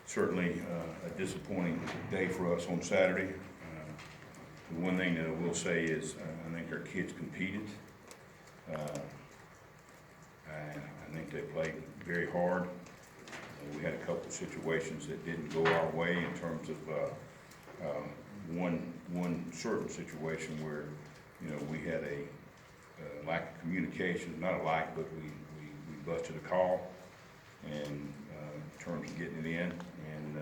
Certainly a disappointing day for us on Saturday. The one thing that I will say is I think our kids competed. I think they played very hard. We had a couple of situations that didn't go our way in terms of one certain situation where, we had a lack of communication, not a lack, but we busted a call and in terms of getting it in, and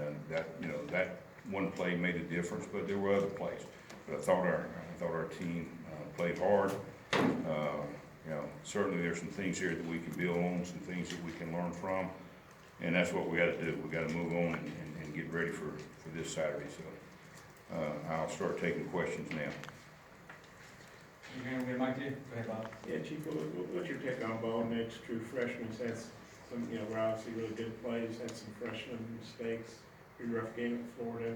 that one play made a difference, but there were other plays. But I thought our team played hard. Certainly there's some things here that we can build on, some things that we can learn from, and that's what we got to do. We got to move on and get ready for this Saturday. So I'll start taking questions now. You're going to Mike, go ahead, Bob. Yeah, Chief, what's your take on Bo Nix, true freshman? He's had some, we're obviously really good plays, had some freshman mistakes, pretty rough game at Florida.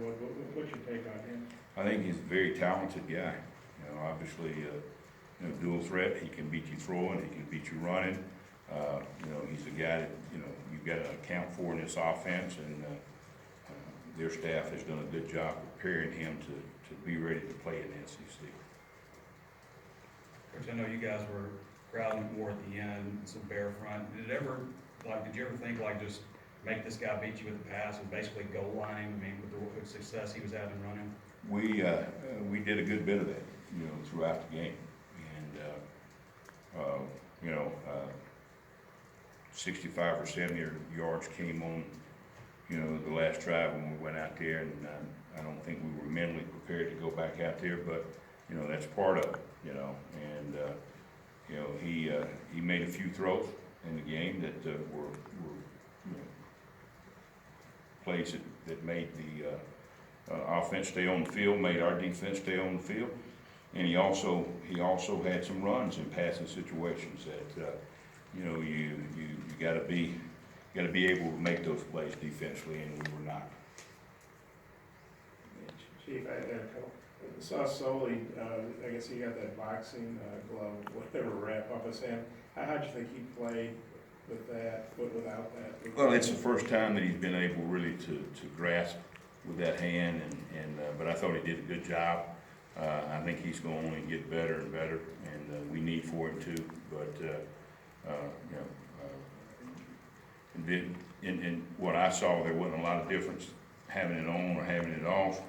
What's your take on him? I think he's a very talented guy. Obviously, dual threat. He can beat you throwing, he can beat you running. He's a guy that, you've got to account for in this offense, and their staff has done a good job preparing him to be ready to play in the SEC. Coach, I know you guys were crowding more at the end, some bear front. Did you ever think, just make this guy beat you with the pass and basically goal line him? I mean, with the success he was having running? We did a good bit of that, throughout the game. And, 65 or 70 yards came on, the last drive when we went out there, and I don't think we were mentally prepared to go back out there, but, that's part of it, and, he made a few throws in the game that were plays that made the offense stay on the field, made our defense stay on the field, and he also had some runs in passing situations that you got to be able to make those plays defensively, and we were not. Chief, I had a couple. Saw Soley, I guess he got that boxing glove, whatever, wrap up his hand. How'd you think he played with that, without that? Well, it's the first time that he's been able really to grasp with that hand, but I thought he did a good job. I think he's going to only get better and better, and we need for him to. But in what I saw, there wasn't a lot of difference having it on or having it off,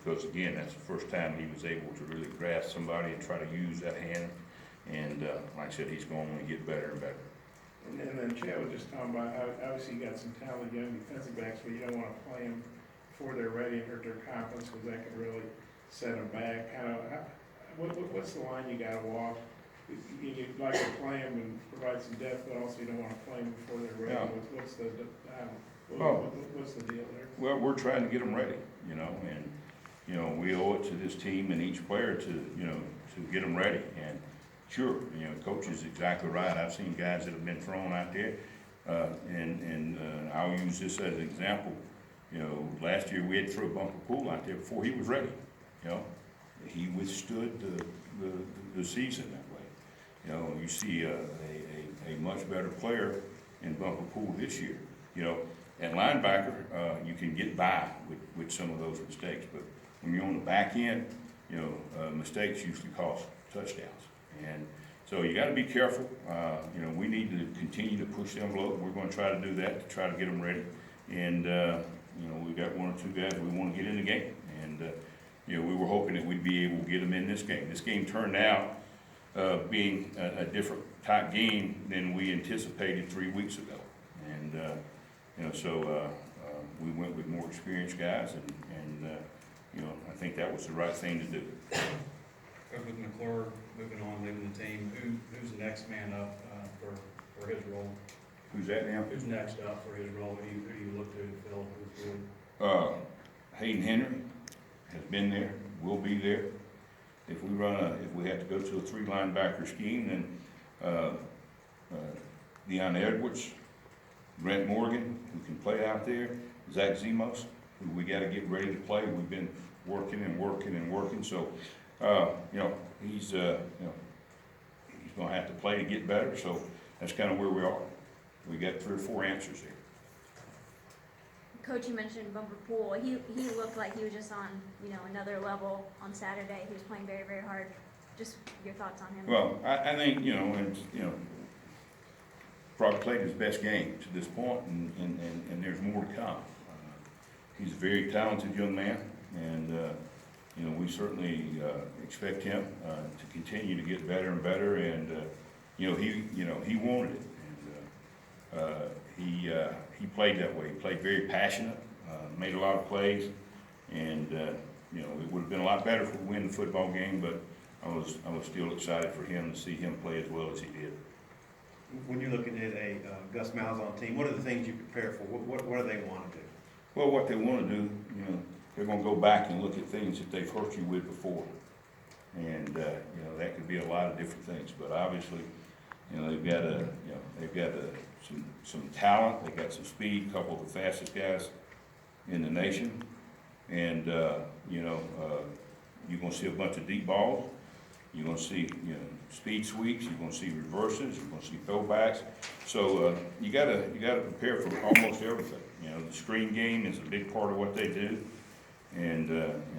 because again, that's the first time he was able to really grasp somebody and try to use that hand. And like I said, he's going to only get better and better. And then Chad was just talking about how obviously you got some talented young defensive backs, but you don't want to play them before they're ready and hurt their confidence, because that could really set them back. What's the line you got to walk? You'd like to play them and provide some depth, but also you don't want to play them before they're ready. Yeah. What's the deal there? Well, we're trying to get them ready, and we owe it to this team and each player to get them ready. And sure, coach is exactly right. I've seen guys that have been thrown out there, and I'll use this as an example. Last year we had threw a bumper pool out there before he was ready. He withstood the season that way. You see a much better player in bumper pool this year. At linebacker, you can get by with some of those mistakes, but when you're on the back end, mistakes usually cost touchdowns. And so you got to be careful. We need to continue to push the envelope. We're going to try to do that to try to get them ready. And we've got one or two guys we want to get in the game. And we were hoping that we'd be able to get them in this game. This game turned out being a different type game than we anticipated 3 weeks ago. And so we went with more experienced guys, and I think that was the right thing to do. With McClure moving on, leaving the team, who's the next man up for his role? Who's that now? Who's next up for his role? Who do you look to fill? Hayden Henry has been there, will be there. If we have to go to a 3 linebacker scheme, then Deion Edwards, Brent Morgan, who can play out there, Zach Zemos, who we got to get ready to play. We've been working and working and working. So, he's going to have to play to get better. So that's kind of where we are. We got 3 or 4 answers here. Coach, you mentioned Bumper Pool. He looked like he was just on, you know, another level on Saturday. He was playing very, very hard. Just your thoughts on him? Well, I think, you know, and, you know, probably played his best game to this point, and there's more to come. He's a very talented young man, and, you know, we certainly expect him to continue to get better and better, and, you know, he wanted it. And, he played that way. He played very passionate, made a lot of plays, and, you know, it would have been a lot better if we win the football game, but I was still excited for him to see him play as well as he did. When you're looking at a Gus Malzahn team, what are the things you prepare for? What do they want to do? Well, what they want to do, you know, they're going to go back and look at things that they've hurt you with before. And, you know, that could be a lot of different things, but obviously, you know, they've got some talent, they've got some speed, a couple of the fastest guys in the nation. And, you know, you're going to see a bunch of deep balls. You're going to see, you know, speed sweeps. You're going to see reverses. You're going to see throwbacks. So you got to prepare for almost everything. You know, the screen game is a big part of what they do, and you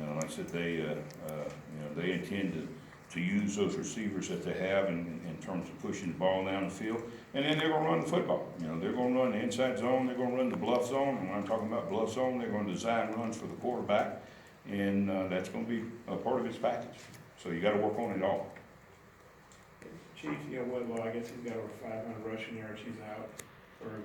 know, like I said, you know, they intend to use those receivers that they have in terms of pushing the ball down the field, and then they're going to run the football. You know, they're going to run the inside zone. They're going to run the bluff zone. And when I'm talking about bluff zone, they're going to design runs for the quarterback, and that's going to be a part of his package. So you got to work on it all. Chief, you know, Whitlaw, I guess he's got over 500 rushing yards. He's out for